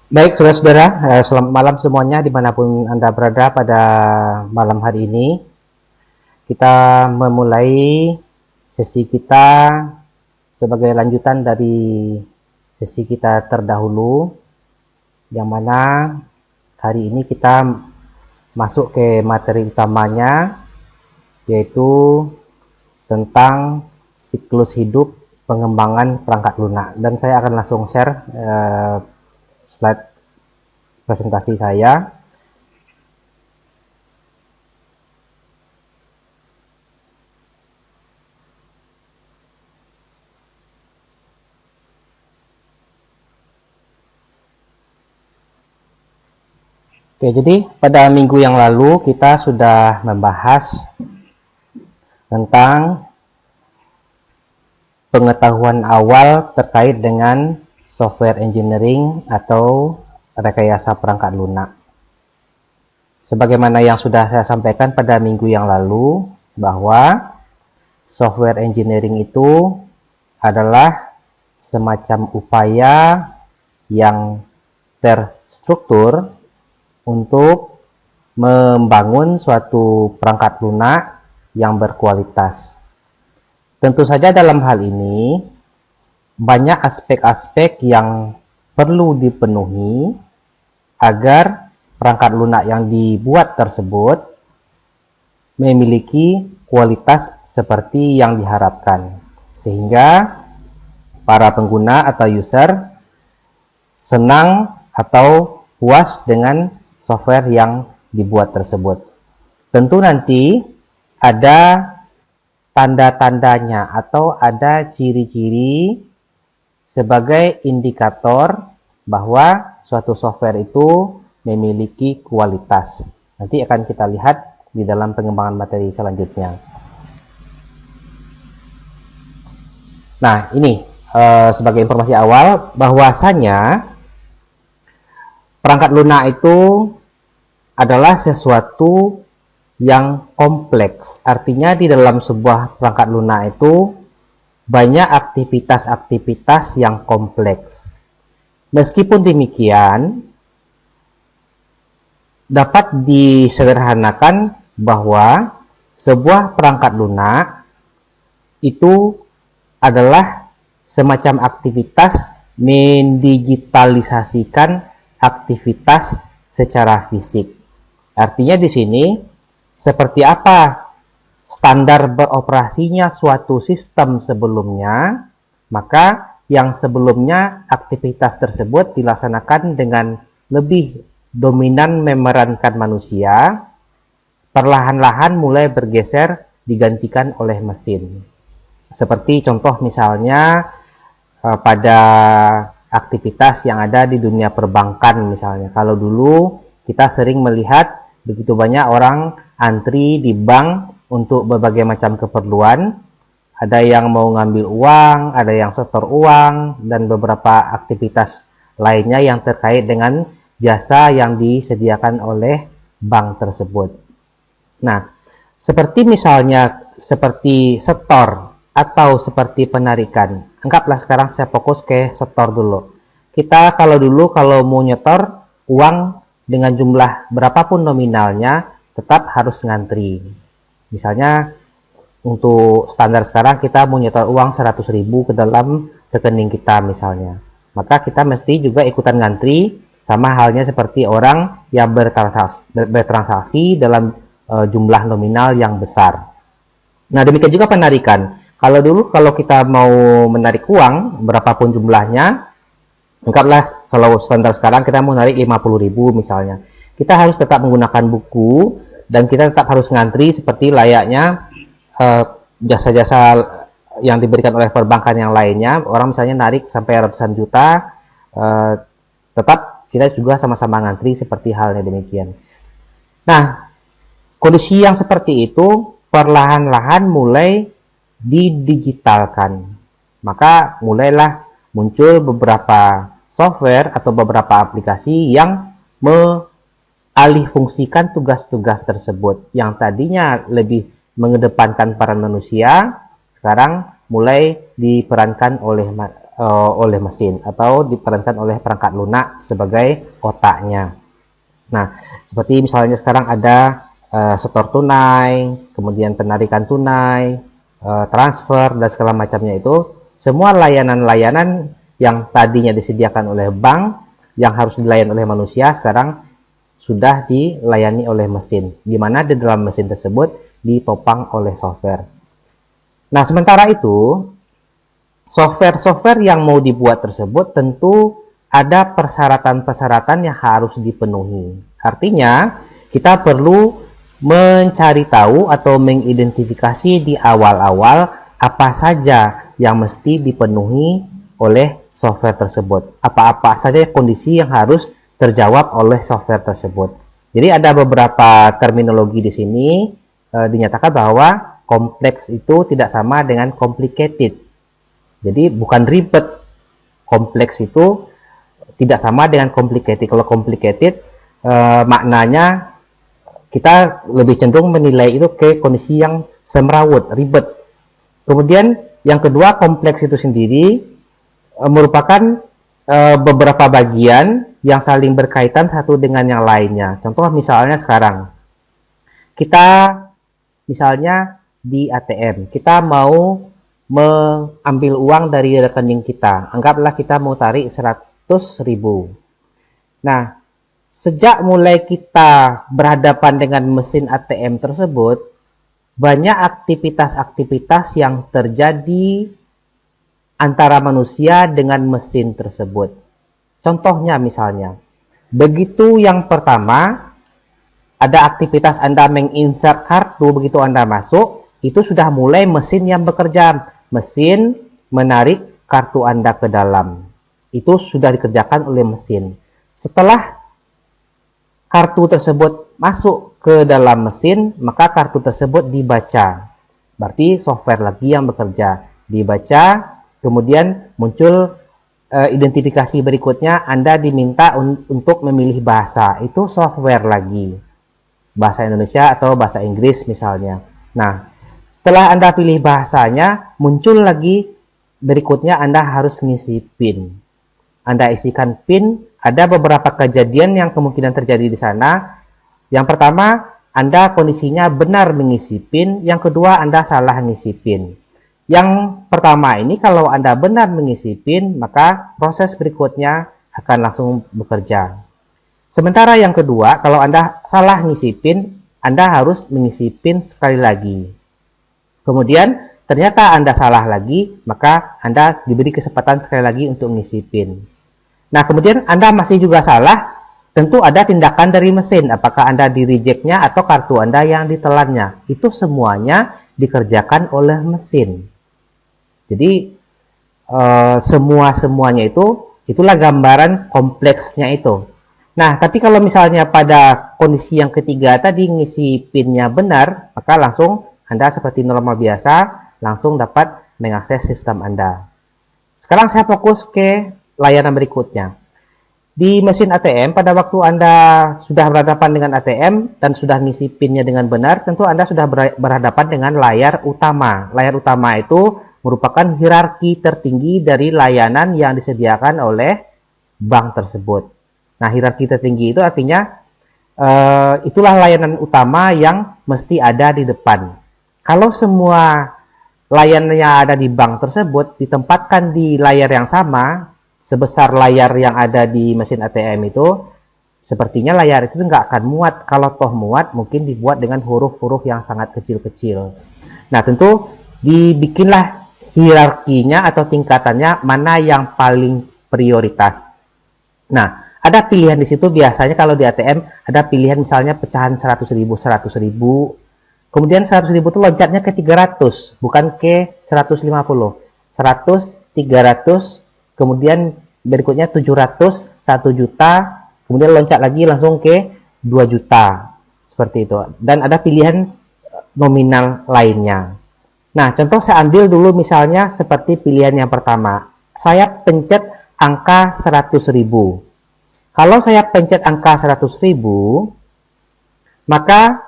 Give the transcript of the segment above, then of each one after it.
Baik, saudara-saudara, selamat malam semuanya dimanapun Anda berada pada malam hari ini. Kita memulai sesi kita sebagai lanjutan dari sesi kita terdahulu, yang mana hari ini kita masuk ke materi utamanya, yaitu tentang siklus hidup pengembangan perangkat lunak. Dan saya akan langsung share slide presentasi saya. Oke, jadi pada minggu yang lalu kita sudah membahas tentang pengetahuan awal terkait dengan software engineering atau rekayasa perangkat lunak. Sebagaimana yang sudah saya sampaikan pada minggu yang lalu, bahwa software engineering itu adalah semacam upaya yang terstruktur untuk membangun suatu perangkat lunak yang berkualitas. Tentu saja dalam hal ini banyak aspek-aspek yang perlu dipenuhi agar perangkat lunak yang dibuat tersebut memiliki kualitas seperti yang diharapkan, sehingga para pengguna atau user senang atau puas dengan software yang dibuat tersebut. Tentu nanti ada tanda-tandanya atau ada ciri-ciri sebagai indikator bahwa suatu software itu memiliki kualitas. Nanti akan kita lihat di dalam pengembangan materi selanjutnya. Nah, ini sebagai informasi awal bahwasanya perangkat lunak itu adalah sesuatu yang kompleks. Artinya di dalam sebuah perangkat lunak itu banyak aktivitas-aktivitas yang kompleks. Meskipun demikian, dapat disederhanakan bahwa sebuah perangkat lunak itu adalah semacam aktivitas mendigitalisasikan aktivitas secara fisik. Artinya di sini seperti apa standar beroperasinya suatu sistem sebelumnya, maka yang sebelumnya aktivitas tersebut dilaksanakan dengan lebih dominan memerankan manusia, perlahan-lahan mulai bergeser digantikan oleh mesin. Seperti contoh misalnya pada aktivitas yang ada di dunia perbankan misalnya. Kalau dulu kita sering melihat begitu banyak orang antri di bank untuk berbagai macam keperluan. Ada yang mau ngambil uang, ada yang setor uang, dan beberapa aktivitas lainnya yang terkait dengan jasa yang disediakan oleh bank tersebut. Nah, seperti misalnya seperti setor atau seperti penarikan. Anggaplah sekarang saya fokus ke setor dulu. Kita kalau mau nyetor uang dengan jumlah berapapun nominalnya, tetap harus ngantri. Misalnya untuk standar sekarang kita mau nyetor uang 100.000 ke dalam rekening kita misalnya. Maka kita mesti juga ikutan ngantri, sama halnya seperti orang yang bertransaksi dalam jumlah nominal yang besar. Nah, demikian juga penarikan. Kalau dulu kalau kita mau menarik uang berapapun jumlahnya, anggaplah kalau standar sekarang kita mau narik 50.000 misalnya. Kita harus tetap menggunakan buku dan kita tetap harus ngantri seperti layaknya jasa-jasa yang diberikan oleh perbankan yang lainnya. Orang misalnya narik sampai ratusan juta, tetap kita juga sama-sama ngantri seperti halnya demikian. Nah, kondisi yang seperti itu perlahan-lahan mulai didigitalkan. Maka mulailah muncul beberapa software atau beberapa aplikasi yang mengalihfungsikan tugas-tugas tersebut. Yang tadinya lebih mengedepankan para manusia, sekarang mulai diperankan oleh mesin atau diperankan oleh perangkat lunak sebagai otaknya. Nah, seperti misalnya sekarang ada setor tunai, kemudian penarikan tunai, transfer, dan segala macamnya itu, semua layanan-layanan yang tadinya disediakan oleh bank, yang harus dilayani oleh manusia, sekarang sudah dilayani oleh mesin, di mana di dalam mesin tersebut ditopang oleh software. Nah, sementara itu, software-software yang mau dibuat tersebut tentu ada persyaratan-persyaratan yang harus dipenuhi. Artinya, kita perlu mencari tahu atau mengidentifikasi di awal-awal apa saja yang mesti dipenuhi oleh software tersebut. Apa-apa saja kondisi yang harus terjawab oleh software tersebut. Jadi ada beberapa terminologi di sini dinyatakan bahwa kompleks itu tidak sama dengan complicated. Jadi bukan ribet. Kompleks itu tidak sama dengan complicated. Kalau complicated maknanya kita lebih cenderung menilai itu ke kondisi yang semrawut, ribet. Kemudian yang kedua, kompleks itu sendiri merupakan beberapa bagian yang saling berkaitan satu dengan yang lainnya. Contoh misalnya sekarang kita misalnya di ATM, kita mau mengambil uang dari rekening kita. Anggaplah kita mau tarik 100.000. Nah, sejak mulai kita berhadapan dengan mesin ATM tersebut, banyak aktivitas-aktivitas yang terjadi antara manusia dengan mesin tersebut. Contohnya misalnya, begitu yang pertama, ada aktivitas Anda menginsert kartu, begitu Anda masuk, itu sudah mulai mesin yang bekerja. Mesin menarik kartu Anda ke dalam. Itu sudah dikerjakan oleh mesin. Setelah kartu tersebut masuk ke dalam mesin, maka kartu tersebut dibaca. Berarti software lagi yang bekerja. Dibaca, kemudian muncul identifikasi berikutnya, Anda diminta untuk memilih bahasa. Itu software lagi. Bahasa Indonesia atau bahasa Inggris misalnya. Nah, setelah Anda pilih bahasanya, muncul lagi berikutnya Anda harus ngisi PIN. Anda isikan PIN, ada beberapa kejadian yang kemungkinan terjadi di sana. Yang pertama, Anda kondisinya benar mengisi PIN. Yang kedua, Anda salah mengisi PIN. Yang pertama ini, kalau Anda benar mengisi PIN, maka proses berikutnya akan langsung bekerja. Sementara yang kedua, kalau Anda salah mengisi PIN, Anda harus mengisi PIN sekali lagi. Kemudian, ternyata Anda salah lagi, maka Anda diberi kesempatan sekali lagi untuk mengisi PIN. Nah, kemudian Anda masih juga salah, tentu ada tindakan dari mesin. Apakah Anda di-reject-nya atau kartu Anda yang ditelannya. Itu semuanya dikerjakan oleh mesin. Jadi, semuanya itulah gambaran kompleksnya itu. Nah, tapi kalau misalnya pada kondisi yang ketiga tadi ngisi PIN-nya benar, maka langsung Anda seperti normal biasa, langsung dapat mengakses sistem Anda. Sekarang saya fokus ke layanan berikutnya. Di mesin ATM, pada waktu Anda sudah berhadapan dengan ATM dan sudah ngisi PIN-nya dengan benar, tentu Anda sudah berhadapan dengan layar utama. Layar utama itu merupakan hierarki tertinggi dari layanan yang disediakan oleh bank tersebut. Nah, hierarki tertinggi itu artinya itulah layanan utama yang mesti ada di depan. Kalau semua layanan yang ada di bank tersebut ditempatkan di layar yang sama, sebesar layar yang ada di mesin ATM itu, sepertinya layar itu nggak akan muat. Kalau toh muat, mungkin dibuat dengan huruf-huruf yang sangat kecil-kecil. Nah, tentu dibikinlah hierarkinya atau tingkatannya mana yang paling prioritas. Nah, ada pilihan di situ. Biasanya kalau di ATM ada pilihan misalnya pecahan 100.000, 100.000. Kemudian 100.000 itu loncatnya ke 300, bukan ke 150. 100, 300, kemudian berikutnya 700, 1 juta, kemudian loncat lagi langsung ke 2 juta. Seperti itu. Dan ada pilihan nominal lainnya. Nah, contoh saya ambil dulu misalnya seperti pilihan yang pertama. Saya pencet angka 100.000. Kalau saya pencet angka 100.000, maka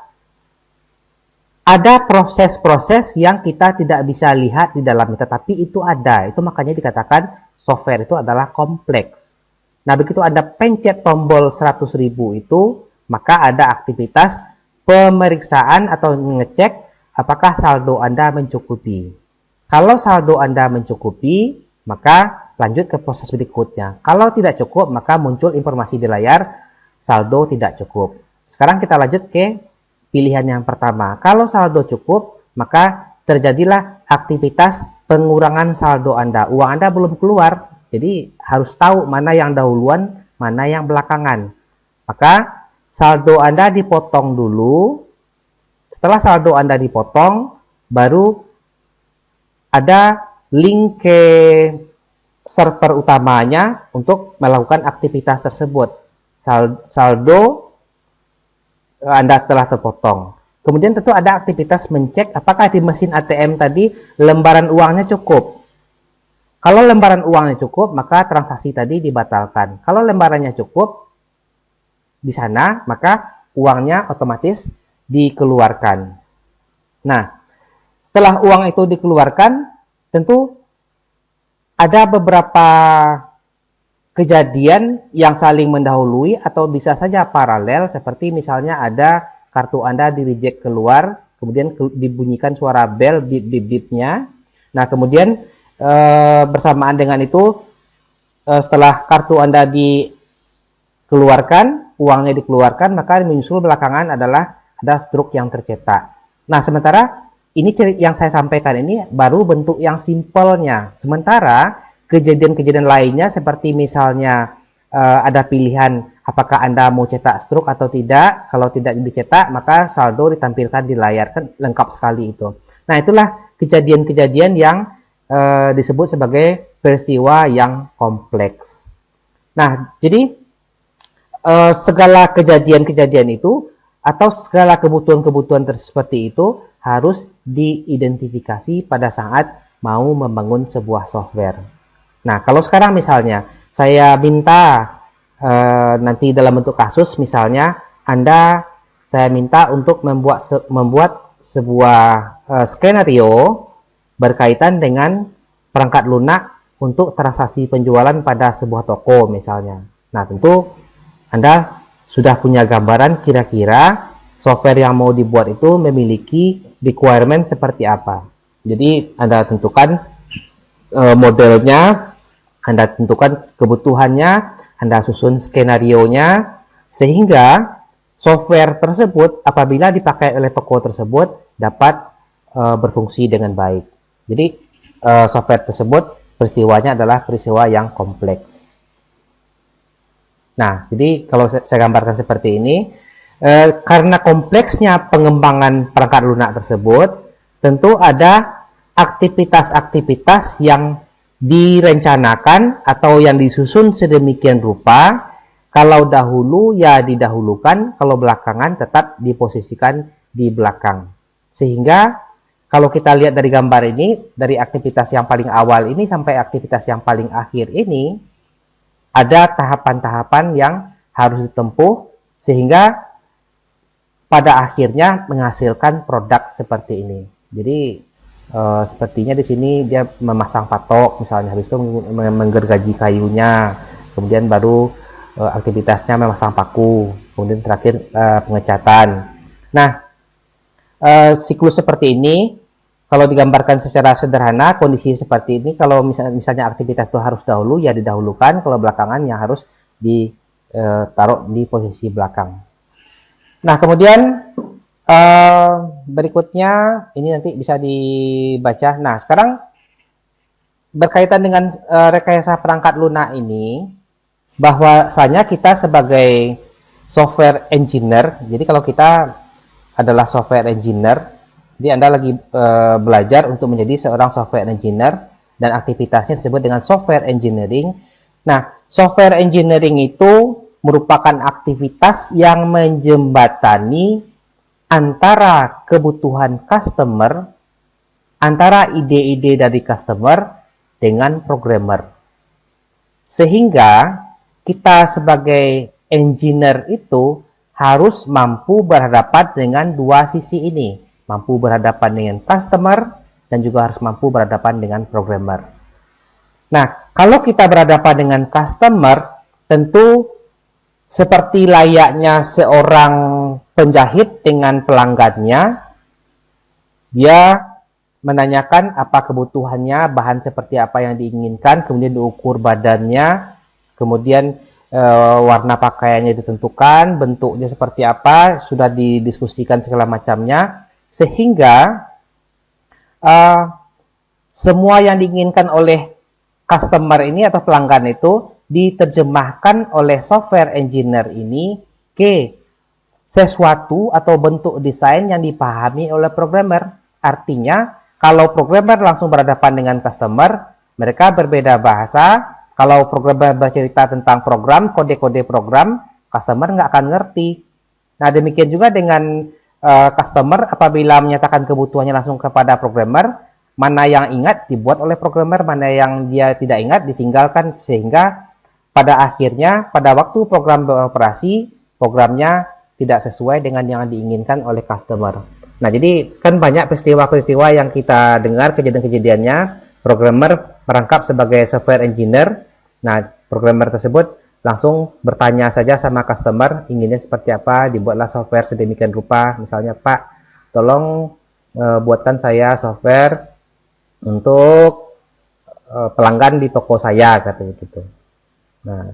ada proses-proses yang kita tidak bisa lihat di dalamnya, tetapi itu ada. Itu makanya dikatakan software itu adalah kompleks. Nah, begitu Anda pencet tombol 100.000 itu, maka ada aktivitas pemeriksaan atau ngecek apakah saldo Anda mencukupi. Kalau saldo Anda mencukupi, maka lanjut ke proses berikutnya. Kalau tidak cukup, maka muncul informasi di layar saldo tidak cukup. Sekarang kita lanjut ke pilihan yang pertama. Kalau saldo cukup, maka terjadilah aktivitas pengurangan saldo Anda. Uang Anda belum keluar, jadi harus tahu mana yang dahuluan, mana yang belakangan. Maka saldo Anda dipotong dulu. Setelah saldo Anda dipotong, baru ada link ke server utamanya untuk melakukan aktivitas tersebut. Saldo Anda telah terpotong. Kemudian tentu ada aktivitas mencek apakah di mesin ATM tadi lembaran uangnya cukup. Kalau lembaran uangnya cukup, maka transaksi tadi dibatalkan. Kalau lembarannya cukup di sana, maka uangnya otomatis dikeluarkan. Nah, setelah uang itu dikeluarkan, tentu ada beberapa kejadian yang saling mendahului atau bisa saja paralel, seperti misalnya ada kartu Anda di reject keluar, kemudian dibunyikan suara bel bip-bip-bipnya. Nah, kemudian bersamaan dengan itu, setelah kartu Anda dikeluarkan, uangnya dikeluarkan, maka menyusul belakangan adalah ada struk yang tercetak. Nah, sementara ini yang saya sampaikan ini baru bentuk yang simpelnya. Sementara kejadian-kejadian lainnya seperti misalnya ada pilihan apakah Anda mau cetak struk atau tidak. Kalau tidak dicetak, maka saldo ditampilkan di layar. Kan lengkap sekali itu. Nah, itulah kejadian-kejadian yang disebut sebagai peristiwa yang kompleks. Nah, jadi segala kejadian-kejadian itu atau segala kebutuhan-kebutuhan seperti itu harus diidentifikasi pada saat mau membangun sebuah software. Nah, kalau sekarang misalnya saya minta nanti dalam bentuk kasus, misalnya saya minta untuk membuat sebuah skenario berkaitan dengan perangkat lunak untuk transaksi penjualan pada sebuah toko misalnya. Nah, tentu Anda sudah punya gambaran kira-kira software yang mau dibuat itu memiliki requirement seperti apa. Jadi Anda tentukan modelnya, Anda tentukan kebutuhannya, Anda susun skenario-nya, sehingga software tersebut apabila dipakai oleh toko tersebut dapat berfungsi dengan baik. Jadi software tersebut peristiwanya adalah peristiwa yang kompleks. Nah, jadi kalau saya gambarkan seperti ini, karena kompleksnya pengembangan perangkat lunak tersebut, tentu ada aktivitas-aktivitas yang direncanakan atau yang disusun sedemikian rupa. Kalau dahulu ya didahulukan, kalau belakangan tetap diposisikan di belakang. Sehingga kalau kita lihat dari gambar ini, dari aktivitas yang paling awal ini sampai aktivitas yang paling akhir ini, ada tahapan-tahapan yang harus ditempuh sehingga pada akhirnya menghasilkan produk seperti ini. Jadi sepertinya di sini dia memasang patok, misalnya habis itu menggergaji kayunya, kemudian baru aktivitasnya memasang paku, kemudian terakhir pengecatan. Nah, siklus seperti ini kalau digambarkan secara sederhana, kondisi seperti ini, kalau misalnya aktivitas itu harus dahulu, ya didahulukan, kalau belakangan yang harus ditaruh di posisi belakang. Nah, kemudian berikutnya, ini nanti bisa dibaca. Nah, sekarang berkaitan dengan rekayasa perangkat lunak ini, bahwasanya kita sebagai software engineer, jadi kalau kita adalah software engineer, jadi Anda lagi belajar untuk menjadi seorang software engineer dan aktivitasnya disebut dengan software engineering. Nah, software engineering itu merupakan aktivitas yang menjembatani antara kebutuhan customer, antara ide-ide dari customer dengan programmer. Sehingga kita sebagai engineer itu harus mampu berhadapan dengan dua sisi ini. mampu berhadapan dengan customer, dan juga harus mampu berhadapan dengan programmer. Nah, kalau kita berhadapan dengan customer, tentu seperti layaknya seorang penjahit dengan pelanggannya, dia menanyakan apa kebutuhannya, bahan seperti apa yang diinginkan, kemudian diukur badannya, kemudian warna pakaiannya ditentukan, bentuknya seperti apa, sudah didiskusikan segala macamnya, sehingga semua yang diinginkan oleh customer ini atau pelanggan itu diterjemahkan oleh software engineer ini ke sesuatu atau bentuk desain yang dipahami oleh programmer. Artinya, kalau programmer langsung berhadapan dengan customer, mereka berbeda bahasa. Kalau programmer bercerita tentang program, kode-kode program, customer nggak akan ngerti. Nah, demikian juga dengan customer apabila menyatakan kebutuhannya langsung kepada programmer, mana yang ingat dibuat oleh programmer, mana yang dia tidak ingat ditinggalkan, sehingga pada akhirnya, pada waktu program beroperasi, programnya tidak sesuai dengan yang diinginkan oleh customer. Nah, jadi kan banyak peristiwa-peristiwa yang kita dengar kejadian-kejadiannya, programmer merangkap sebagai software engineer. Nah, programmer tersebut langsung bertanya saja sama customer, inginnya seperti apa, dibuatlah software sedemikian rupa. Misalnya, Pak, tolong buatkan saya software untuk pelanggan di toko saya, katanya gitu. Nah,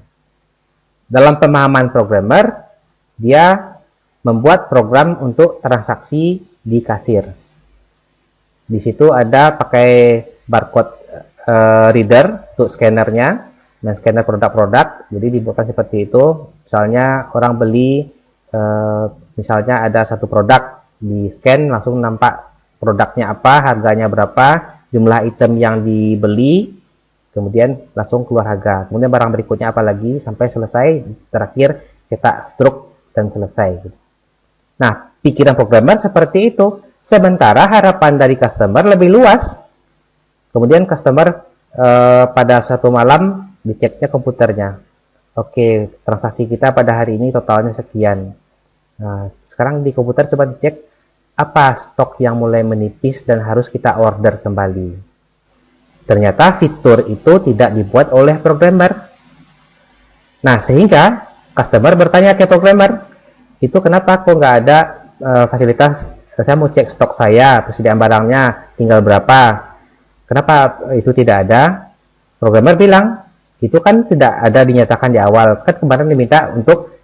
dalam pemahaman programmer, dia membuat program untuk transaksi di kasir. Di situ ada pakai barcode reader untuk scannernya dan scanner produk-produk. Jadi dibuatkan seperti itu. Misalnya orang beli, misalnya ada satu produk, di scan langsung nampak produknya apa, harganya berapa, jumlah item yang dibeli, kemudian langsung keluar harga. Kemudian barang berikutnya apa lagi sampai selesai, terakhir cetak struk dan selesai. Nah, pikiran programmer seperti itu. Sementara harapan dari customer lebih luas. Kemudian customer pada suatu malam diceknya komputernya. Oke, transaksi kita pada hari ini totalnya sekian. Nah, sekarang di komputer coba dicek apa stok yang mulai menipis dan harus kita order kembali. Ternyata fitur itu tidak dibuat oleh programmer. Nah, sehingga customer bertanya ke programmer, itu kenapa kok nggak ada fasilitas, saya mau cek stok saya, persediaan barangnya tinggal berapa, kenapa itu tidak ada? Programmer bilang, itu kan tidak ada dinyatakan di awal, kan kemarin diminta untuk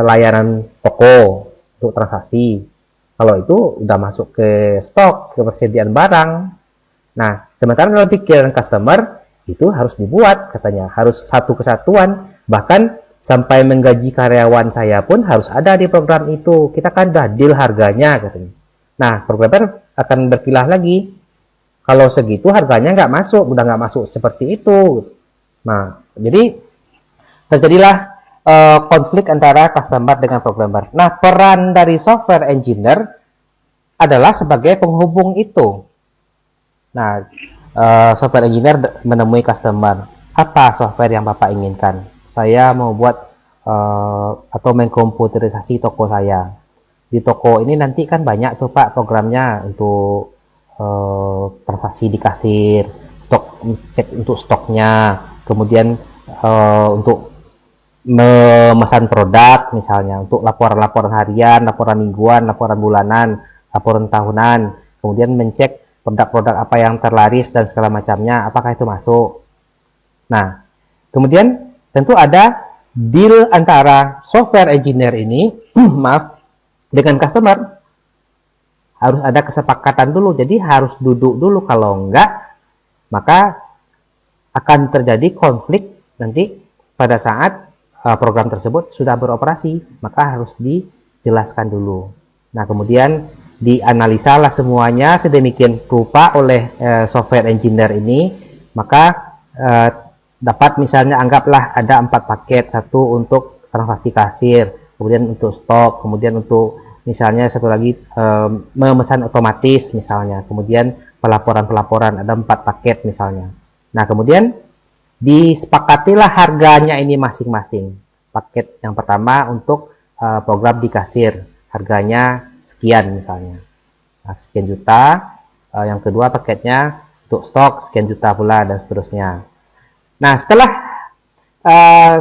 layanan toko, untuk transaksi. Kalau itu udah masuk ke stok, ke persediaan barang. Nah, sementara dalam pikiran customer, itu harus dibuat, katanya, harus satu kesatuan, bahkan sampai menggaji karyawan saya pun harus ada di program itu. Kita kan udah deal harganya, katanya. Nah, programmer akan berkilah lagi. Kalau segitu harganya nggak masuk, udah nggak masuk seperti itu. Nah, jadi terjadilah konflik antara customer dengan programmer. Nah, peran dari software engineer adalah sebagai penghubung itu. Nah, software engineer menemui customer. Apa software yang Bapak inginkan? Saya mau buat atau mengkomputerisasi toko saya. Di toko ini nanti kan banyak tuh Pak programnya untuk transaksi di kasir, stok, cek untuk stoknya, kemudian untuk memesan produk misalnya, untuk laporan-laporan harian, laporan mingguan, laporan bulanan, laporan tahunan, kemudian mencek produk-produk apa yang terlaris dan segala macamnya, apakah itu masuk. Nah, kemudian tentu ada deal antara software engineer ini, maaf, dengan customer. Harus ada kesepakatan dulu, jadi harus duduk dulu. Kalau enggak, maka akan terjadi konflik nanti pada saat program tersebut sudah beroperasi, maka harus dijelaskan dulu. Nah, kemudian dianalisalah semuanya sedemikian rupa oleh software engineer ini, maka dapat misalnya anggaplah ada 4 paket, satu untuk transaksi kasir, kemudian untuk stok, kemudian untuk misalnya satu lagi memesan otomatis misalnya, kemudian pelaporan-pelaporan ada 4 paket misalnya. Nah, kemudian disepakatilah harganya ini masing-masing. Paket yang pertama untuk program di kasir, harganya sekian misalnya. sekian juta. Yang kedua paketnya untuk stok sekian juta pula, dan seterusnya. Nah, setelah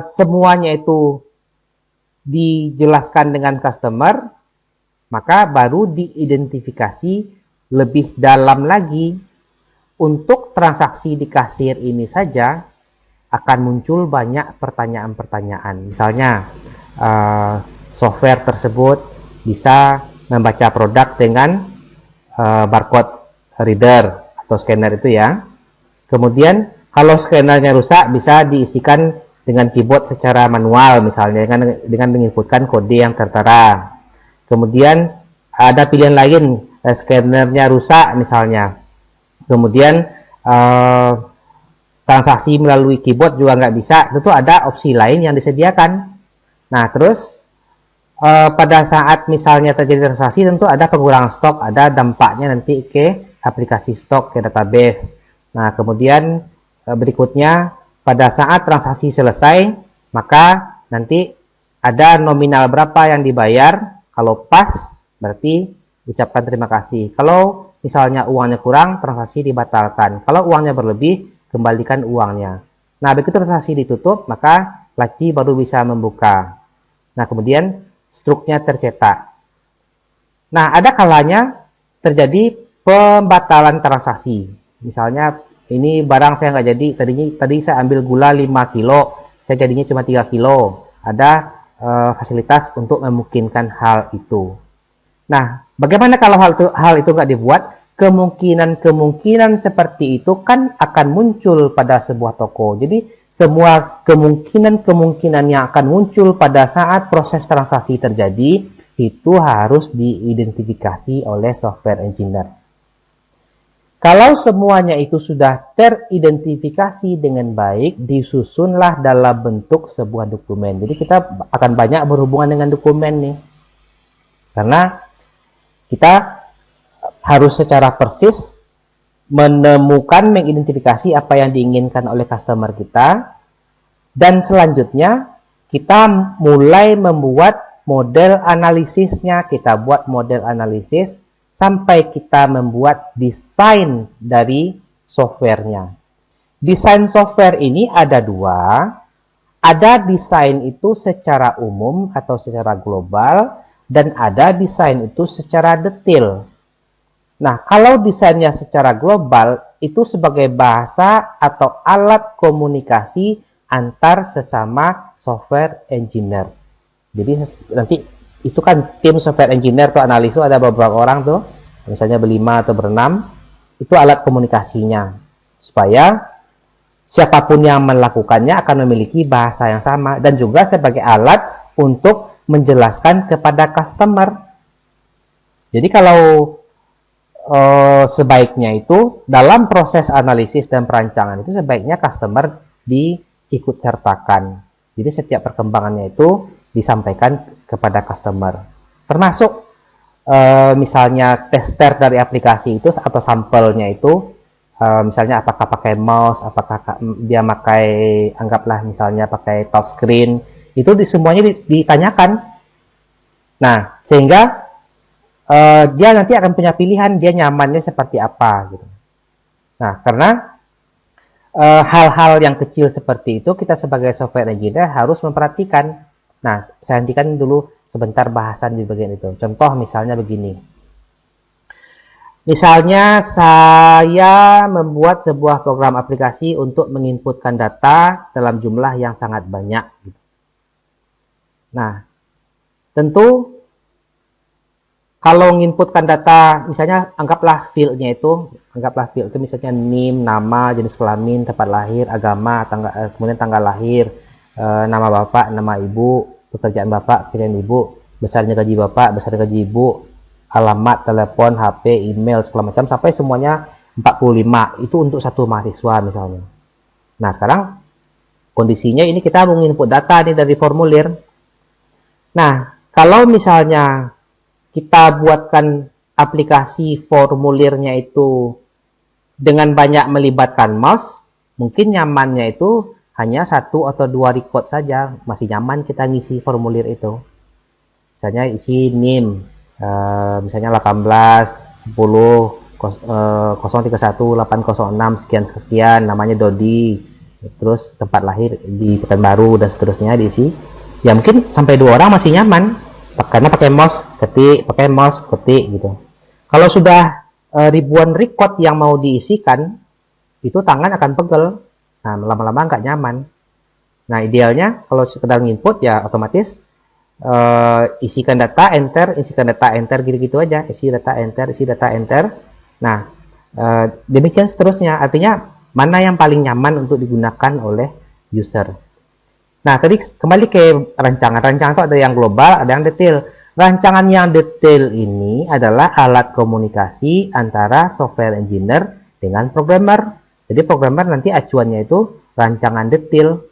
semuanya itu dijelaskan dengan customer, maka baru diidentifikasi lebih dalam lagi. Untuk transaksi di kasir ini saja akan muncul banyak pertanyaan-pertanyaan. Misalnya, software tersebut bisa membaca produk dengan barcode reader atau scanner itu ya. Kemudian kalau scannernya rusak, bisa diisikan dengan keyboard secara manual, misalnya dengan menginputkan kode yang tertera. Kemudian ada pilihan lain, scannernya rusak misalnya. Kemudian transaksi melalui keyboard juga nggak bisa. Tentu ada opsi lain yang disediakan. Nah, terus pada saat misalnya terjadi transaksi, tentu ada pengurangan stok, ada dampaknya nanti ke aplikasi stok, ke database. Nah, kemudian berikutnya pada saat transaksi selesai, maka nanti ada nominal berapa yang dibayar. Kalau pas, berarti ucapkan terima kasih. Kalau misalnya uangnya kurang, transaksi dibatalkan. Kalau uangnya berlebih, kembalikan uangnya. Nah, begitu transaksi ditutup, maka laci baru bisa membuka. Nah, kemudian struknya tercetak. Nah, ada kalanya terjadi pembatalan transaksi. Misalnya, ini barang saya nggak jadi, tadi saya ambil gula 5 kilo, saya jadinya cuma 3 kilo. Ada fasilitas untuk memungkinkan hal itu. Nah, bagaimana kalau hal itu nggak dibuat? Kemungkinan seperti itu kan akan muncul pada sebuah toko. Jadi, semua kemungkinan yang akan muncul pada saat proses transaksi terjadi, itu harus diidentifikasi oleh software engineer. Kalau semuanya itu sudah teridentifikasi dengan baik, disusunlah dalam bentuk sebuah dokumen. Jadi kita akan banyak berhubungan dengan dokumen nih. Karena kita harus secara persis menemukan, mengidentifikasi apa yang diinginkan oleh customer kita. Dan selanjutnya kita mulai membuat model analisisnya. Kita buat model analisis sampai kita membuat desain dari softwarenya. Desain software ini ada dua. Ada desain itu secara umum atau secara global, dan ada desain itu secara detail. Nah, kalau desainnya secara global, itu sebagai bahasa atau alat komunikasi antar sesama software engineer. Jadi nanti itu kan tim software engineer atau analis itu ada beberapa orang tuh, misalnya berlima atau berenam, itu alat komunikasinya. Supaya siapapun yang melakukannya akan memiliki bahasa yang sama, dan juga sebagai alat untuk menjelaskan kepada customer. Jadi kalau sebaiknya itu dalam proses analisis dan perancangan itu sebaiknya customer diikut sertakan. Jadi setiap perkembangannya itu disampaikan kepada customer. Termasuk misalnya tester dari aplikasi itu atau sampelnya itu, misalnya apakah pakai mouse, apakah dia pakai, anggaplah misalnya pakai touchscreen, itu semuanya ditanyakan. Nah, sehingga dia nanti akan punya pilihan dia nyamannya seperti apa gitu. Nah, karena hal-hal yang kecil seperti itu kita sebagai software engineer harus memperhatikan. Nah, saya hentikan dulu sebentar bahasan di bagian itu. Contoh misalnya begini. Misalnya saya membuat sebuah program aplikasi untuk menginputkan data dalam jumlah yang sangat banyak. Nah, tentu kalau menginputkan data, misalnya anggaplah field itu misalnya NIM, nama, jenis kelamin, tempat lahir, agama, kemudian tanggal lahir, nama bapak, nama ibu, pekerjaan bapak, pekerjaan ibu, besarnya gaji bapak, besarnya gaji ibu, alamat, telepon, HP, email, segala macam, sampai semuanya 45. Itu untuk satu mahasiswa misalnya. Nah, sekarang kondisinya ini kita mau input data nih dari formulir. Nah, kalau misalnya kita buatkan aplikasi formulirnya itu dengan banyak melibatkan mouse, mungkin nyamannya itu hanya 1 atau 2 record saja, masih nyaman kita ngisi formulir itu. Misalnya isi NIM, misalnya 18, 031 806 sekian sekian, namanya Dodi, terus tempat lahir di Pekanbaru dan seterusnya diisi. Ya mungkin sampai 2 orang masih nyaman karena pakai mouse ketik gitu. Kalau sudah ribuan record yang mau diisikan, itu tangan akan pegel. Nah, lama-lama nggak nyaman. Nah, idealnya kalau sekedar input ya otomatis isikan data enter gitu-gitu aja, isi data enter. Nah, demikian seterusnya. Artinya mana yang paling nyaman untuk digunakan oleh user. Nah, tadi kembali ke rancangan itu ada yang global, ada yang detail. Rancangan yang detail ini adalah alat komunikasi antara software engineer dengan programmer. Jadi programmer nanti acuannya itu rancangan detail.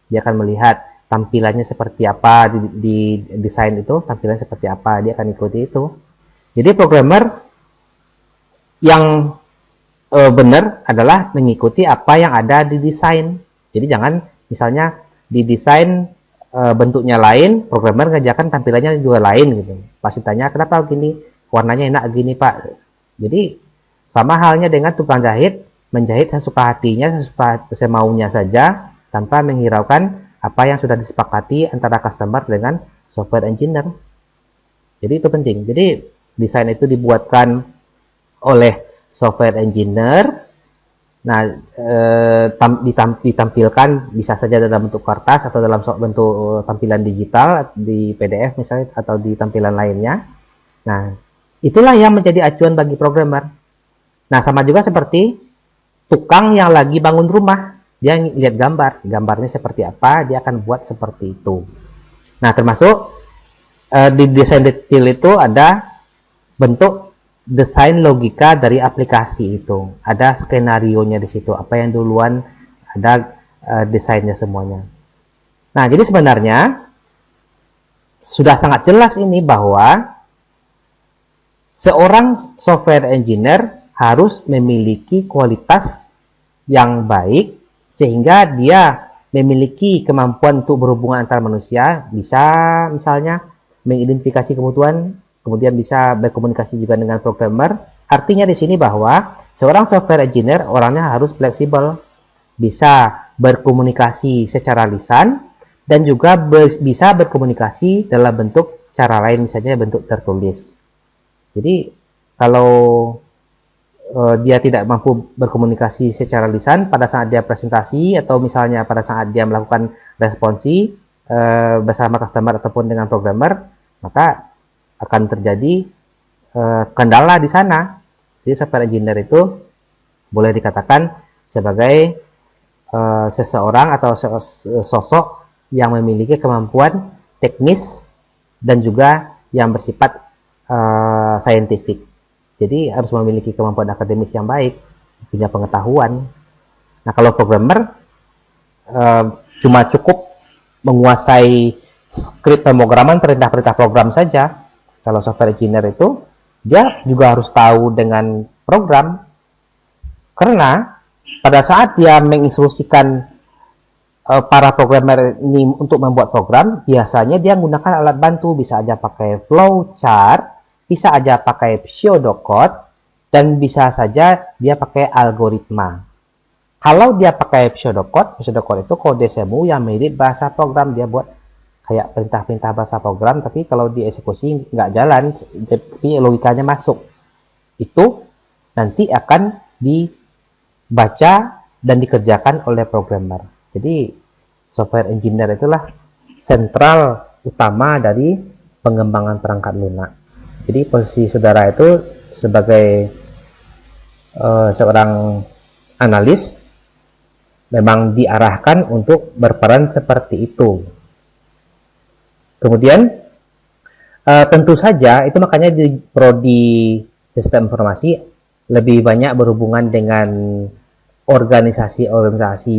Dia akan melihat tampilannya seperti apa di desain itu, tampilannya seperti apa, dia akan ikuti itu. Jadi programmer yang benar adalah mengikuti apa yang ada di desain. Jadi jangan misalnya di desain bentuknya lain, programmer ngerjakan tampilannya juga lain gitu. Pasti tanya kenapa gini, warnanya enak gini Pak. Jadi sama halnya dengan tukang jahit, menjahit sesuka hatinya, semaunya saja, tanpa menghiraukan apa yang sudah disepakati antara customer dengan software engineer. Jadi itu penting. Jadi desain itu dibuatkan oleh software engineer. Nah, ditampilkan bisa saja dalam bentuk kertas atau dalam bentuk tampilan digital di PDF misalnya atau di tampilan lainnya. Nah, itulah yang menjadi acuan bagi programmer. Nah, sama juga seperti tukang yang lagi bangun rumah. Dia lihat gambarnya seperti apa, dia akan buat seperti itu. Nah, termasuk di desain detail itu ada bentuk desain logika dari aplikasi itu. Ada skenario-nya di situ, apa yang duluan, ada desainnya semuanya. Nah, jadi sebenarnya sudah sangat jelas ini bahwa seorang software engineer harus memiliki kualitas yang baik sehingga dia memiliki kemampuan untuk berhubungan antar manusia, bisa misalnya mengidentifikasi kebutuhan, kemudian bisa berkomunikasi juga dengan programmer. Artinya di sini bahwa seorang software engineer orangnya harus fleksibel, bisa berkomunikasi secara lisan dan juga bisa berkomunikasi dalam bentuk cara lain, misalnya bentuk tertulis. Jadi kalau dia tidak mampu berkomunikasi secara lisan pada saat dia presentasi atau misalnya pada saat dia melakukan responsi bersama customer ataupun dengan programmer, maka akan terjadi kendala di sana. Jadi software engineer itu boleh dikatakan sebagai seseorang atau sosok yang memiliki kemampuan teknis dan juga yang bersifat saintifik. Jadi harus memiliki kemampuan akademis yang baik, punya pengetahuan. Nah, kalau programmer cuma cukup menguasai skrip pemrograman, perintah-perintah program saja. Kalau software engineer itu, dia juga harus tahu dengan program. Karena pada saat dia menginstruksikan para programmer ini untuk membuat program, biasanya dia menggunakan alat bantu, bisa aja pakai flowchart, bisa aja pakai pseudocode, dan bisa saja dia pakai algoritma. Kalau dia pakai pseudocode itu kode semu yang mirip bahasa program, dia buat kayak perintah-perintah bahasa program, tapi kalau dieksekusi nggak jalan, tapi logikanya masuk. Itu nanti akan dibaca dan dikerjakan oleh programmer. Jadi software engineer itulah sentral utama dari pengembangan perangkat lunak. Jadi posisi saudara itu sebagai seorang analis memang diarahkan untuk berperan seperti itu. Kemudian tentu saja itu makanya di prodi sistem informasi lebih banyak berhubungan dengan organisasi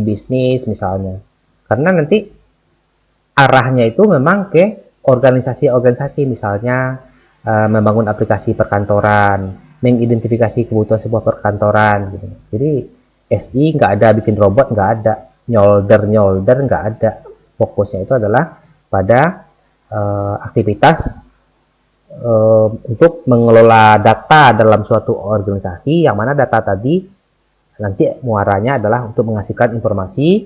bisnis misalnya. Karena nanti arahnya itu memang ke organisasi misalnya membangun aplikasi perkantoran, mengidentifikasi kebutuhan sebuah perkantoran gitu. Jadi SI nggak ada bikin robot, nggak ada nyolder nggak ada. Fokusnya itu adalah pada aktivitas untuk mengelola data dalam suatu organisasi, yang mana data tadi nanti muaranya adalah untuk menghasilkan informasi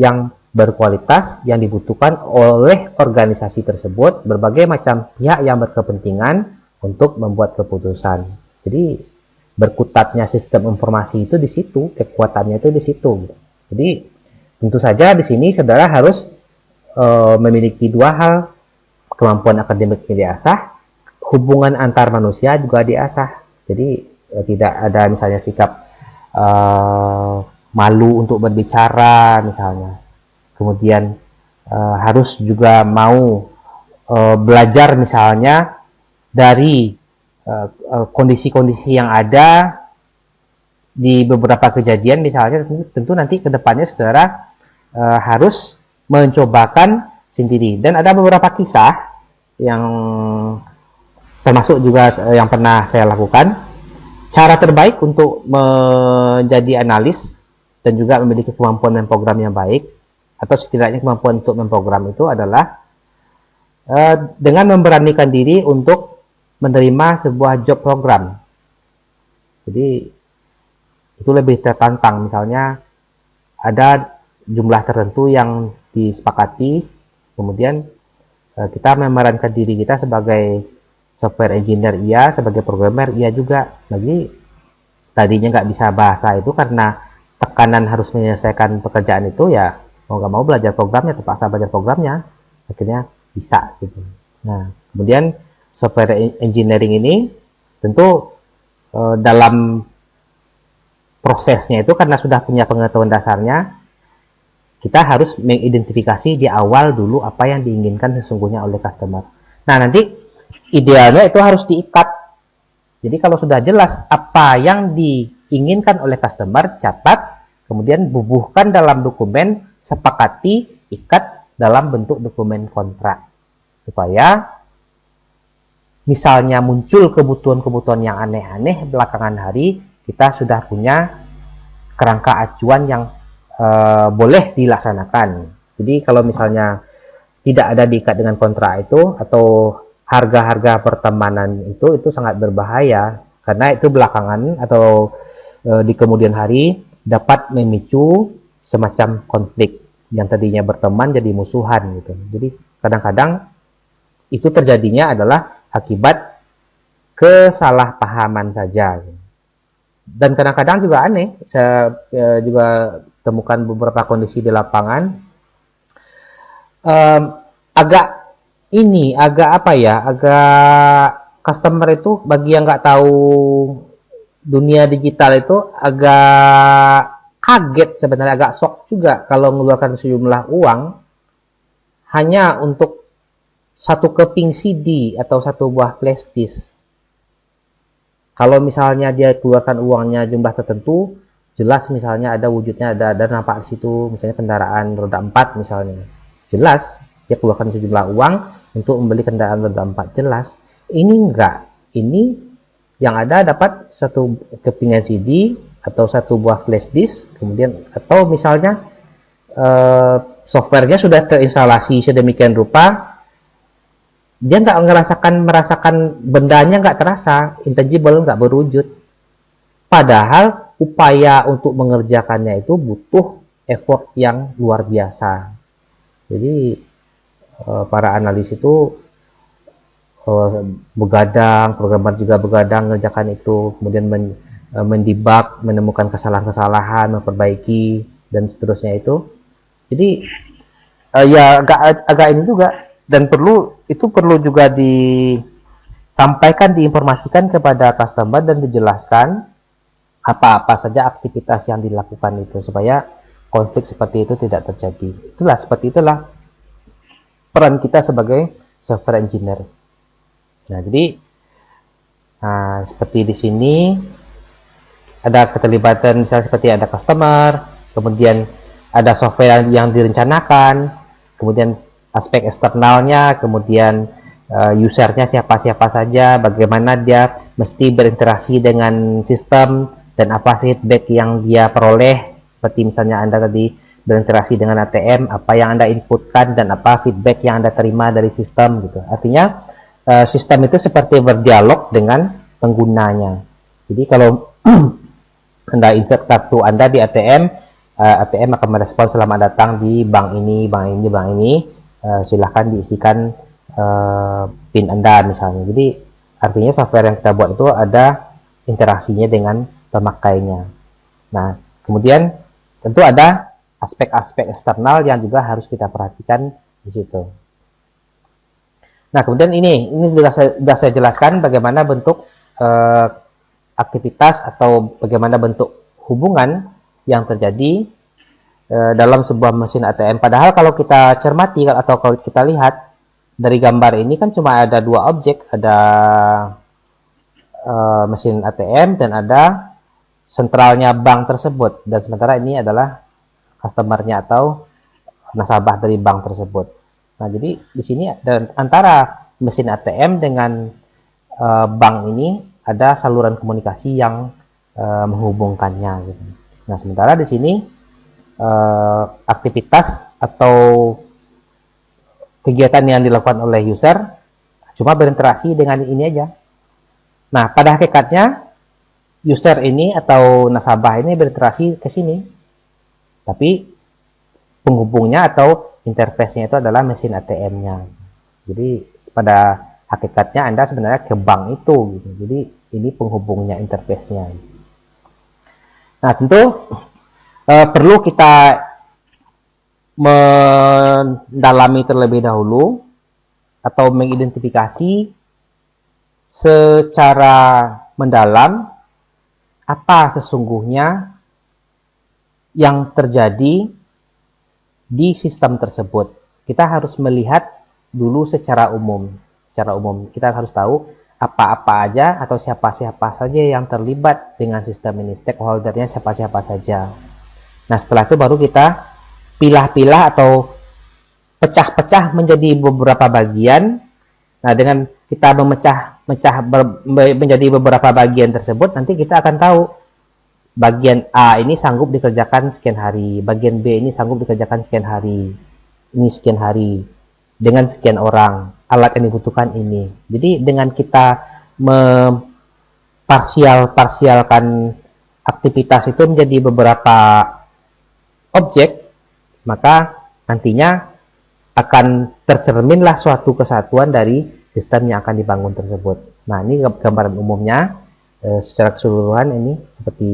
yang berkualitas yang dibutuhkan oleh organisasi tersebut, berbagai macam pihak yang berkepentingan untuk membuat keputusan. Jadi berkutatnya sistem informasi itu di situ, kekuatannya itu di situ. Jadi tentu saja di sini saudara harus memiliki dua hal, kemampuan akademik diasah, hubungan antar manusia juga diasah. Jadi tidak ada misalnya sikap malu untuk berbicara misalnya. Kemudian harus juga mau belajar misalnya dari kondisi-kondisi yang ada di beberapa kejadian misalnya. Tentu nanti kedepannya saudara harus mencobakan sendiri. Dan ada beberapa kisah yang termasuk juga yang pernah saya lakukan. Cara terbaik untuk menjadi analis dan juga memiliki kemampuan memprogram yang baik, atau setidaknya kemampuan untuk memprogram itu adalah dengan memberanikan diri untuk menerima sebuah job program. Jadi itu lebih tertantang. Misalnya ada jumlah tertentu yang disepakati, kemudian kita memerankan diri kita sebagai software engineer iya, sebagai programmer iya juga. Lagi tadinya nggak bisa bahasa itu karena tekanan harus menyelesaikan pekerjaan itu, ya mau nggak mau belajar programnya, terpaksa belajar programnya, akhirnya bisa gitu. Nah, kemudian software engineering ini tentu dalam prosesnya itu karena sudah punya pengetahuan dasarnya, kita harus mengidentifikasi di awal dulu apa yang diinginkan sesungguhnya oleh customer. Nah, nanti idealnya itu harus diikat. Jadi kalau sudah jelas apa yang diinginkan oleh customer, catat, kemudian bubuhkan dalam dokumen, sepakati, ikat dalam bentuk dokumen kontrak. Supaya misalnya muncul kebutuhan-kebutuhan yang aneh-aneh belakangan hari, kita sudah punya kerangka acuan yang boleh dilaksanakan. Jadi kalau misalnya tidak ada diikat dengan kontrak itu, atau harga-harga pertemanan itu sangat berbahaya, karena itu belakangan atau di kemudian hari dapat memicu semacam konflik yang tadinya berteman jadi musuhan gitu. Jadi kadang-kadang itu terjadinya adalah akibat kesalahpahaman saja. Dan kadang-kadang juga aneh, saya juga temukan beberapa kondisi di lapangan, agak customer itu, bagi yang nggak tahu dunia digital itu, agak kaget sebenarnya, agak shock juga kalau mengeluarkan sejumlah uang hanya untuk satu keping CD atau satu buah flash disk. Kalau misalnya dia keluarkan uangnya jumlah tertentu, jelas misalnya ada wujudnya, ada nampak di situ, misalnya kendaraan roda 4 misalnya, jelas dia keluarkan sejumlah uang untuk membeli kendaraan roda 4, jelas. Ini enggak, ini yang ada dapat satu kepingan CD atau satu buah flash disk, kemudian atau misalnya softwarenya sudah terinstalasi sedemikian rupa, dia nggak merasakan bendanya, nggak terasa, intangible, nggak berwujud. Padahal upaya untuk mengerjakannya itu butuh effort yang luar biasa. Jadi para analis itu begadang, programmer juga begadang mengerjakan itu, kemudian mendebug, menemukan kesalahan-kesalahan, memperbaiki, dan seterusnya itu. Jadi ya agak ini juga, dan perlu juga disampaikan, diinformasikan kepada customer dan dijelaskan apa-apa saja aktivitas yang dilakukan itu, supaya konflik seperti itu tidak terjadi. Seperti itulah peran kita sebagai software engineer. Nah, jadi seperti di sini ada keterlibatan, misalnya seperti ada customer, kemudian ada software yang direncanakan, kemudian aspek eksternalnya, kemudian usernya siapa-siapa saja, bagaimana dia mesti berinteraksi dengan sistem, dan apa feedback yang dia peroleh. Seperti misalnya Anda tadi berinteraksi dengan ATM, apa yang Anda inputkan dan apa feedback yang Anda terima dari sistem gitu. Artinya sistem itu seperti berdialog dengan penggunanya. Jadi kalau Anda insert kartu Anda di ATM, ATM akan merespon selamat datang di bank ini, bank ini, bank ini. Silahkan diisikan PIN Anda misalnya. Jadi artinya software yang kita buat itu ada interaksinya dengan pemakainya. Nah, kemudian tentu ada aspek-aspek eksternal yang juga harus kita perhatikan di situ. Nah, kemudian ini sudah saya jelaskan bagaimana bentuk aktivitas atau bagaimana bentuk hubungan yang terjadi dalam sebuah mesin ATM. Padahal kalau kita cermati atau kalau kita lihat dari gambar ini kan cuma ada dua objek, ada mesin ATM dan ada sentralnya bank tersebut, dan sementara ini adalah customer-nya atau nasabah dari bank tersebut. Nah, jadi di sini antara mesin ATM dengan bank ini ada saluran komunikasi yang menghubungkannya. Gitu. Nah, sementara di sini aktivitas atau kegiatan yang dilakukan oleh user cuma berinteraksi dengan ini aja. Nah, pada hakikatnya user ini atau nasabah ini berinteraksi ke sini, tapi penghubungnya atau interface-nya itu adalah mesin ATM-nya. Jadi pada hakikatnya Anda sebenarnya ke bank itu, gitu. Jadi ini penghubungnya, interface-nya. Nah, tentu perlu kita mendalami terlebih dahulu atau mengidentifikasi secara mendalam apa sesungguhnya yang terjadi di sistem tersebut. Kita harus melihat dulu secara umum. Secara umum kita harus tahu apa-apa aja atau siapa-siapa saja yang terlibat dengan sistem ini, stakeholdernya siapa-siapa saja. Nah, setelah itu baru kita pilah-pilah atau pecah-pecah menjadi beberapa bagian. Nah, dengan kita menjadi beberapa bagian tersebut, nanti kita akan tahu bagian A ini sanggup dikerjakan sekian hari, bagian B ini sanggup dikerjakan sekian hari, ini sekian hari, dengan sekian orang, alat yang dibutuhkan ini. Jadi dengan kita parsialkan aktivitas itu menjadi beberapa objek, maka nantinya akan tercerminlah suatu kesatuan dari sistem yang akan dibangun tersebut. Nah, ini gambaran umumnya secara keseluruhan ini seperti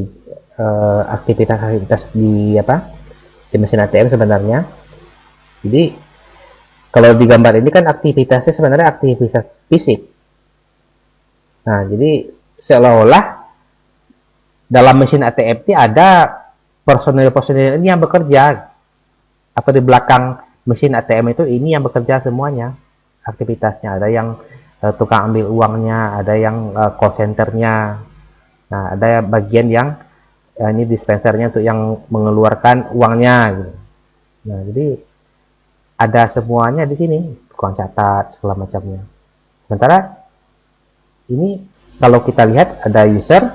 aktivitas di mesin ATM sebenarnya. Jadi kalau di gambar ini kan aktivitasnya sebenarnya aktivitas fisik. Nah, jadi seolah-olah dalam mesin ATM ini ada personil-personil ini yang bekerja, atau di belakang mesin ATM itu ini yang bekerja semuanya aktivitasnya. Ada yang tukang ambil uangnya, ada yang call centernya. Nah, ada bagian yang ini dispensernya untuk yang mengeluarkan uangnya gitu. Nah, jadi ada semuanya di sini, tukang catat segala macamnya. Sementara ini kalau kita lihat ada user,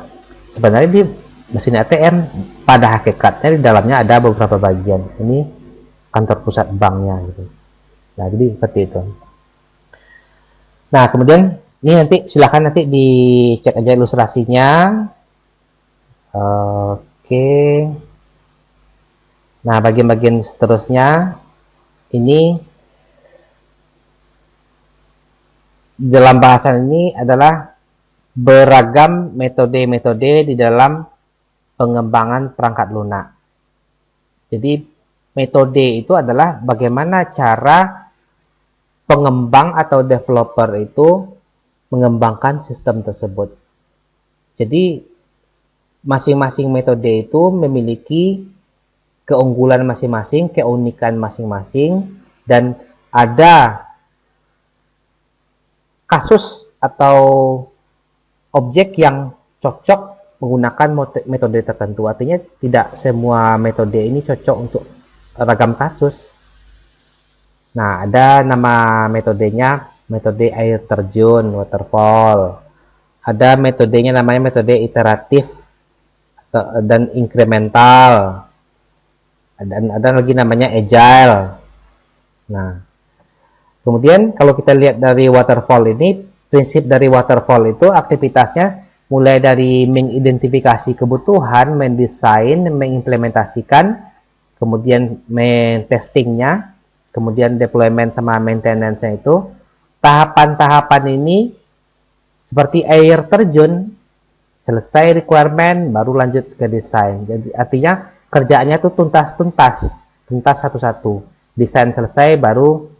sebenarnya di mesin ATM pada hakikatnya di dalamnya ada beberapa bagian. Ini kantor pusat banknya gitu. Nah, jadi seperti itu. Nah, kemudian ini nanti silakan nanti dicek aja ilustrasinya. Oke. Nah, bagian-bagian seterusnya ini dalam bahasan ini adalah beragam metode-metode di dalam pengembangan perangkat lunak. Jadi metode itu adalah bagaimana cara pengembang atau developer itu mengembangkan sistem tersebut. Jadi masing-masing metode itu memiliki keunggulan masing-masing, keunikan masing-masing, dan ada kasus atau objek yang cocok menggunakan metode tertentu. Artinya tidak semua metode ini cocok untuk ragam kasus. Nah, ada nama metodenya metode air terjun, waterfall. Ada metodenya namanya metode iteratif dan incremental. Ada lagi namanya agile. Nah, kemudian kalau kita lihat dari waterfall ini, prinsip dari waterfall itu aktivitasnya mulai dari mengidentifikasi kebutuhan, mendesain, mengimplementasikan, kemudian testingnya, kemudian deployment sama maintenance-nya itu. Tahapan-tahapan ini seperti air terjun, selesai requirement baru lanjut ke desain. Jadi artinya kerjaannya tuh tuntas satu-satu. Desain selesai baru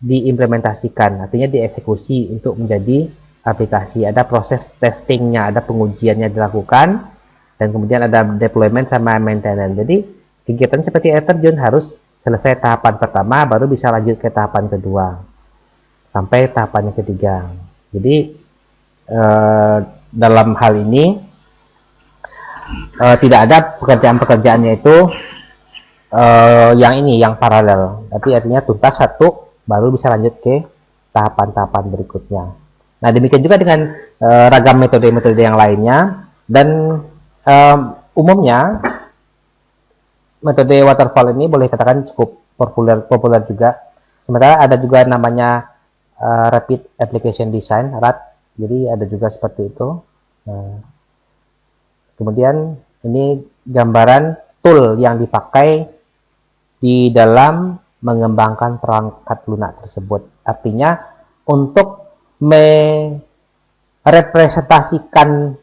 diimplementasikan, artinya dieksekusi untuk menjadi aplikasi. Ada proses testingnya, ada pengujiannya dilakukan, dan kemudian ada deployment sama maintenance. Jadi kegiatan seperti air terjun harus selesai tahapan pertama, baru bisa lanjut ke tahapan kedua, sampai tahapan yang ketiga. Jadi dalam hal ini tidak ada pekerjaan-pekerjaannya itu yang paralel, tapi artinya tuntas satu baru bisa lanjut ke tahapan-tahapan berikutnya. Nah, demikian juga dengan ragam metode-metode yang lainnya, dan umumnya metode waterfall ini boleh katakan cukup populer juga. Sementara ada juga namanya Rapid Application Design, RAD. Jadi ada juga seperti itu. Kemudian ini gambaran tool yang dipakai di dalam mengembangkan perangkat lunak tersebut. Artinya untuk merepresentasikan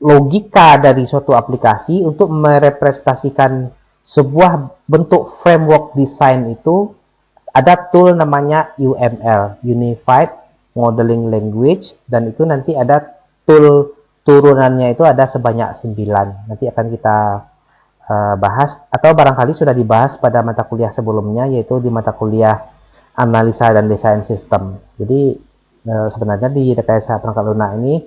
logika dari suatu aplikasi, untuk merepresentasikan sebuah bentuk framework design itu ada tool namanya UML, Unified Modeling Language, dan itu nanti ada tool turunannya itu ada sebanyak 9. Nanti akan kita bahas, atau barangkali sudah dibahas pada mata kuliah sebelumnya, yaitu di mata kuliah analisa dan desain sistem. Jadi sebenarnya di rekayasa perangkat lunak ini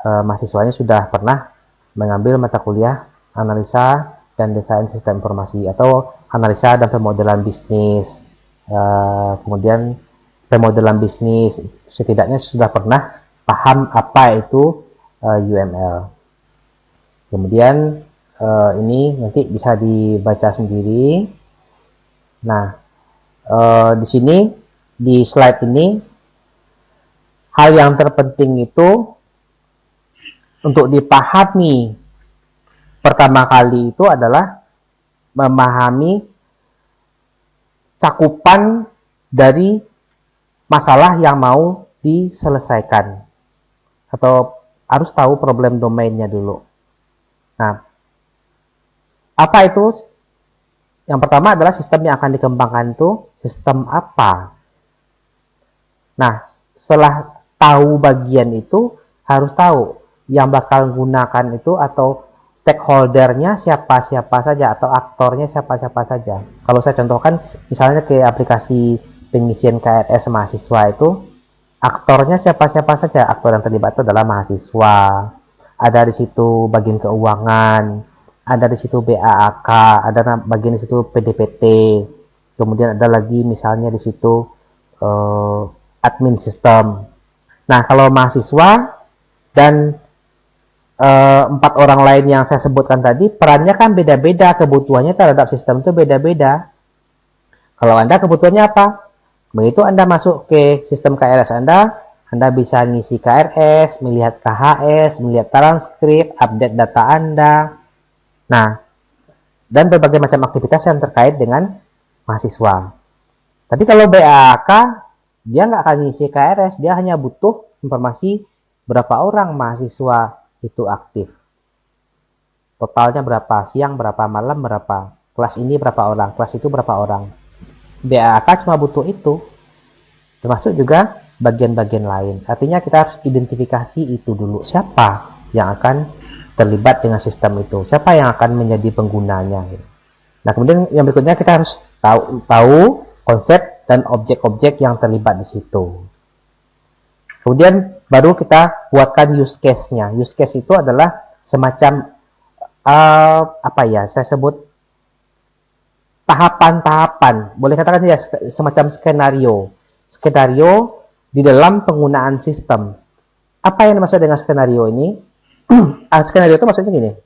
mahasiswanya sudah pernah mengambil mata kuliah analisa dan desain sistem informasi, atau analisa dan pemodelan bisnis. Kemudian pemodelan bisnis, setidaknya sudah pernah paham apa itu UML. Kemudian ini nanti bisa dibaca sendiri. Nah, di sini di slide ini hal yang terpenting itu untuk dipahami pertama kali itu adalah memahami cakupan dari masalah yang mau diselesaikan, atau harus tahu problem domainnya dulu. Nah, apa itu? Yang pertama adalah sistem yang akan dikembangkan itu sistem apa. Nah, setelah tahu bagian itu, harus tahu yang bakal gunakan itu atau stakeholdernya siapa-siapa saja, atau aktornya siapa-siapa saja. Kalau saya contohkan, misalnya ke aplikasi pengisian KRS mahasiswa itu, aktornya siapa-siapa saja. Aktor yang terlibat itu adalah mahasiswa. Ada di situ bagian keuangan, ada di situ BAAK, ada bagian di situ PDPT. Kemudian ada lagi misalnya di situ admin sistem. Nah, kalau mahasiswa dan 4 orang lain yang saya sebutkan tadi, perannya kan beda-beda, kebutuhannya terhadap sistem itu beda-beda. Kalau Anda kebutuhannya apa? Begitu Anda masuk ke sistem KRS Anda bisa ngisi KRS, melihat KHS, melihat transkrip, update data Anda. Nah, dan berbagai macam aktivitas yang terkait dengan mahasiswa. Tapi kalau BAK, dia nggak akan ngisi KRS, dia hanya butuh informasi berapa orang mahasiswa itu aktif. Totalnya berapa, siang berapa, malam berapa, kelas ini berapa orang, kelas itu berapa orang. BAK cuma butuh itu, termasuk juga bagian-bagian lain. Artinya kita harus identifikasi itu dulu, siapa yang akan terlibat dengan sistem itu, siapa yang akan menjadi penggunanya. Nah, kemudian yang berikutnya kita harus tahu konsep dan objek-objek yang terlibat di situ. Kemudian baru kita buatkan use case-nya. Use case itu adalah semacam saya sebut tahapan-tahapan. Boleh katakan ya semacam skenario. Skenario di dalam penggunaan sistem. Apa yang dimaksud dengan skenario ini? Skenario itu maksudnya gini.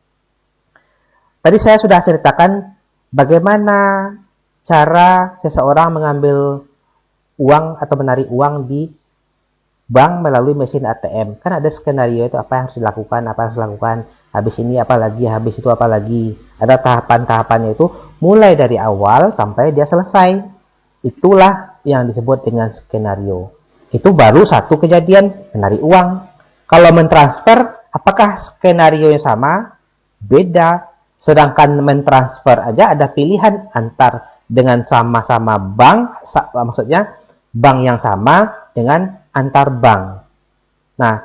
Tadi saya sudah ceritakan bagaimana cara seseorang mengambil uang atau menarik uang di bank melalui mesin ATM. Kan ada skenario itu, apa yang harus dilakukan, apa yang harus dilakukan, habis ini apa lagi, habis itu apa lagi. Ada tahapan-tahapannya itu mulai dari awal sampai dia selesai. Itulah yang disebut dengan skenario. Itu baru satu kejadian, menarik uang. Kalau mentransfer, apakah skenario yang sama? Beda. Sedangkan mentransfer aja ada pilihan antar dengan sama-sama bank, maksudnya bank yang sama dengan antar bank. Nah,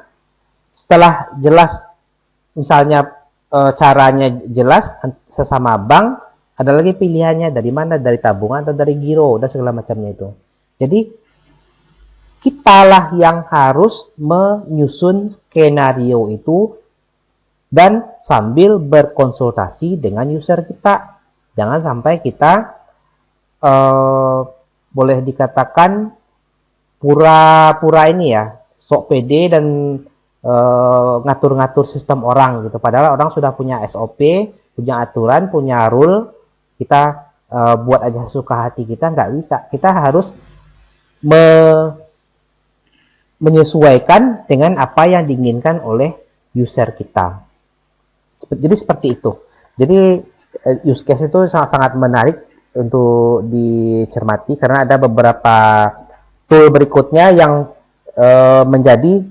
setelah jelas misalnya caranya jelas sesama bank, ada lagi pilihannya dari mana, dari tabungan atau dari giro dan segala macamnya itu. Jadi kitalah yang harus menyusun skenario itu dan sambil berkonsultasi dengan user kita. Jangan sampai kita boleh dikatakan pura-pura ini ya, sok pede dan ngatur-ngatur sistem orang gitu. Padahal orang sudah punya SOP, punya aturan, punya rule. Kita buat aja suka hati kita, nggak bisa. Kita harus menyesuaikan dengan apa yang diinginkan oleh user kita. Jadi seperti itu. Jadi use case itu sangat-sangat menarik untuk dicermati karena ada beberapa tool berikutnya yang menjadi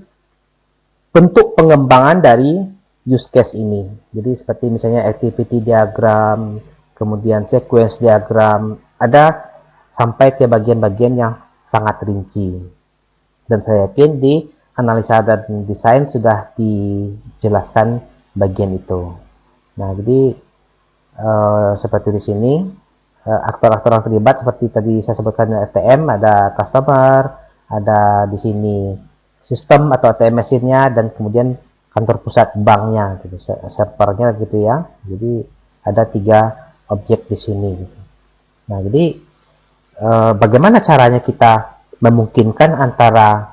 bentuk pengembangan dari use case ini. Jadi seperti misalnya activity diagram, kemudian sequence diagram, ada sampai ke bagian-bagian yang sangat rinci. Dan saya yakin di analisa dan desain sudah dijelaskan bagian itu. Nah, jadi seperti di sini aktor-aktor yang terlibat seperti tadi saya sebutkan ATM, ada customer, ada di sini sistem atau ATM mesinnya, dan kemudian kantor pusat banknya, gitu, servernya gitu ya. Jadi ada 3 objek di sini. Gitu. Nah, jadi bagaimana caranya kita memungkinkan antara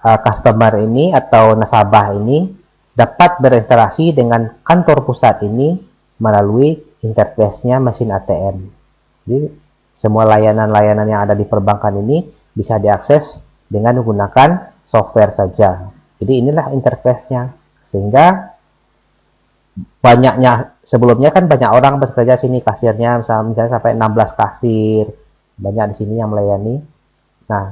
customer ini atau nasabah ini dapat berinteraksi dengan kantor pusat ini melalui interface-nya mesin ATM. Jadi semua layanan-layanan yang ada di perbankan ini bisa diakses dengan menggunakan software saja. Jadi inilah interface-nya. Sehingga banyaknya, sebelumnya kan banyak orang bekerja sini, kasirnya misalnya sampai 16 kasir, banyak di sini yang melayani. Nah,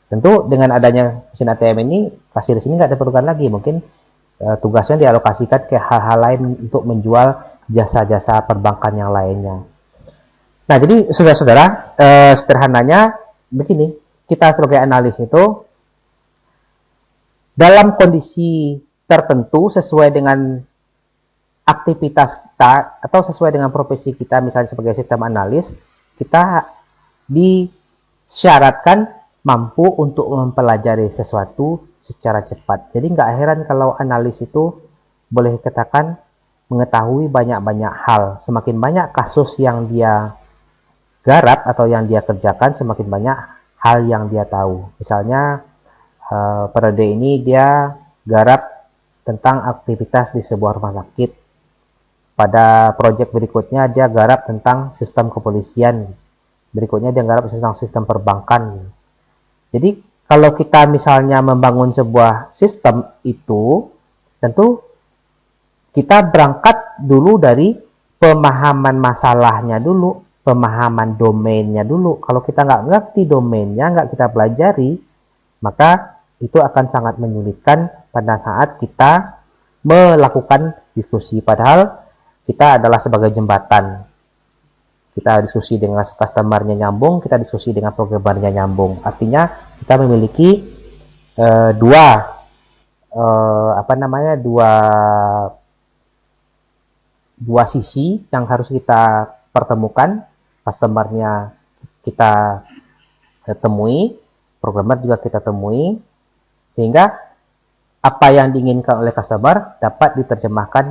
tentu dengan adanya mesin ATM ini, kasir di sini nggak diperlukan lagi. Mungkin tugasnya dialokasikan ke hal-hal lain untuk menjual jasa-jasa perbankan yang lainnya. Nah, jadi saudara-saudara, sederhananya begini, kita sebagai analis itu dalam kondisi tertentu sesuai dengan aktivitas kita atau sesuai dengan profesi kita, misalnya sebagai sistem analis, kita disyaratkan mampu untuk mempelajari sesuatu secara cepat. Jadi nggak heran kalau analis itu boleh dikatakan mengetahui banyak-banyak hal. Semakin banyak kasus yang dia garap atau yang dia kerjakan, semakin banyak hal yang dia tahu. Misalnya periode ini dia garap tentang aktivitas di sebuah rumah sakit. Pada proyek berikutnya dia garap tentang sistem kepolisian. Berikutnya dia garap tentang sistem perbankan. Jadi kalau kita misalnya membangun sebuah sistem itu, tentu kita berangkat dulu dari pemahaman masalahnya dulu, pemahaman domainnya dulu. Kalau kita nggak ngerti domainnya, nggak kita pelajari, maka itu akan sangat menyulitkan pada saat kita melakukan diskusi. Padahal kita adalah sebagai jembatan. Kita diskusi dengan customer-nya nyambung, kita diskusi dengan programmernya nyambung. Artinya kita memiliki dua sisi yang harus kita pertemukan. Customer-nya kita temui, programmer juga kita temui, sehingga apa yang diinginkan oleh customer dapat diterjemahkan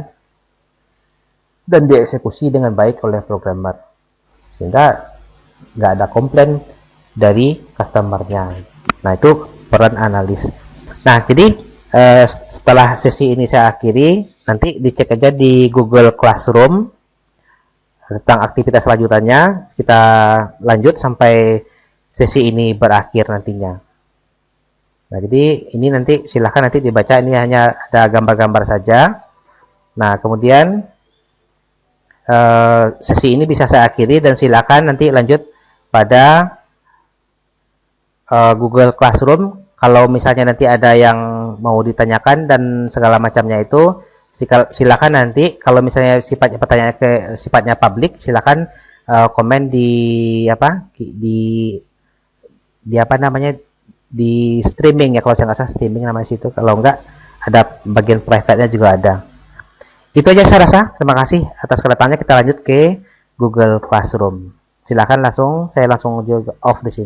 dan dieksekusi dengan baik oleh programmer, sehingga nggak ada komplain dari customer-nya. Nah, itu peran analis. Nah, jadi setelah sesi ini saya akhiri, nanti dicek aja di Google Classroom tentang aktivitas selanjutnya. Kita lanjut sampai sesi ini berakhir nantinya. Nah, jadi ini nanti silahkan nanti dibaca, ini hanya ada gambar-gambar saja. Nah, kemudian sesi ini bisa saya akhiri dan silakan nanti lanjut pada Google Classroom. Kalau misalnya nanti ada yang mau ditanyakan dan segala macamnya itu, silakan nanti kalau misalnya sifatnya pertanyaan sifatnya publik, silakan komen di apa namanya, di streaming ya, kalau saya nggak salah streaming namanya situ. Kalau nggak, ada bagian private-nya juga ada. Itu aja saya rasa. Terima kasih atas kedatangannya. Kita lanjut ke Google Classroom. Silakan saya langsung juga off di sini.